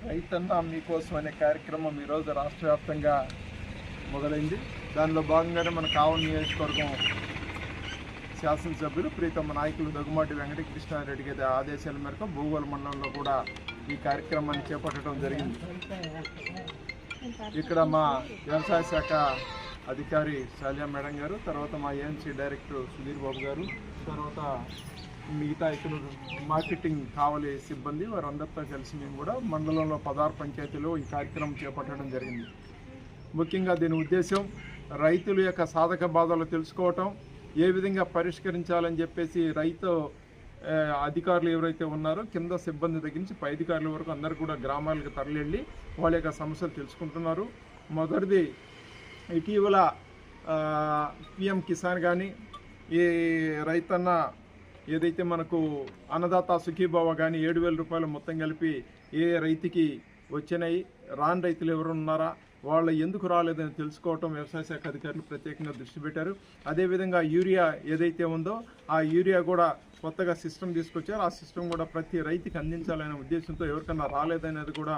రైతన్న మీకోసం అనే కార్యక్రమం ఈరోజు రాష్ట్ర వ్యాప్తంగా మొదలైంది. దానిలో భాగంగానే మన కావలి నియోజకవర్గం శాసనసభ్యులు ప్రీతమ నాయకులు దగ్గుమాటి వెంకటకృష్ణారెడ్డి గారి ఆదేశాల మేరకు భూగోళ మండలంలో కూడా ఈ కార్యక్రమాన్ని చేపట్టడం జరిగింది. ఇక్కడ మా వ్యవసాయ శాఖ అధికారి శాలియా మేడం గారు, తర్వాత మా ఏఎన్సీ డైరెక్టర్ సుధీర్ బాబు గారు, తర్వాత మిగతా ఇక్కడ మార్కెటింగ్ కావలి సిబ్బంది వారందరితో కలిసి మేము కూడా మండలంలో 16 పంచాయతీలో ఈ కార్యక్రమం చేపట్టడం జరిగింది. ముఖ్యంగా దీని ఉద్దేశం రైతుల యొక్క సాధక బాధలు తెలుసుకోవటం, ఏ విధంగా పరిష్కరించాలని చెప్పేసి రైతు అధికారులు ఎవరైతే ఉన్నారో కింద సిబ్బంది దగ్గర నుంచి పై అధికారుల వరకు అందరూ కూడా గ్రామాలకు తరలివెళ్ళి వాళ్ళ యొక్క సమస్యలు తెలుసుకుంటున్నారు. మొదటిది ఇటీవల పిఎం కిసాన్ కానీ ఈ రైతన్న ఏదైతే మనకు అన్నదాత సుఖీభావ కానీ 7,000 రూపాయలు మొత్తం కలిపి ఏ రైతుకి వచ్చినాయి, రాని రైతులు ఎవరు ఉన్నారా, వాళ్ళు ఎందుకు రాలేదని తెలుసుకోవటం వ్యవసాయ శాఖ అధికారులు ప్రత్యేకంగా దృష్టి పెట్టారు. అదేవిధంగా యూరియా ఏదైతే ఉందో ఆ యూరియా కూడా కొత్తగా సిస్టమ్ తీసుకొచ్చారు. ఆ సిస్టమ్ కూడా ప్రతి రైతుకి అందించాలనే ఉద్దేశంతో ఎవరికన్నా రాలేదనేది కూడా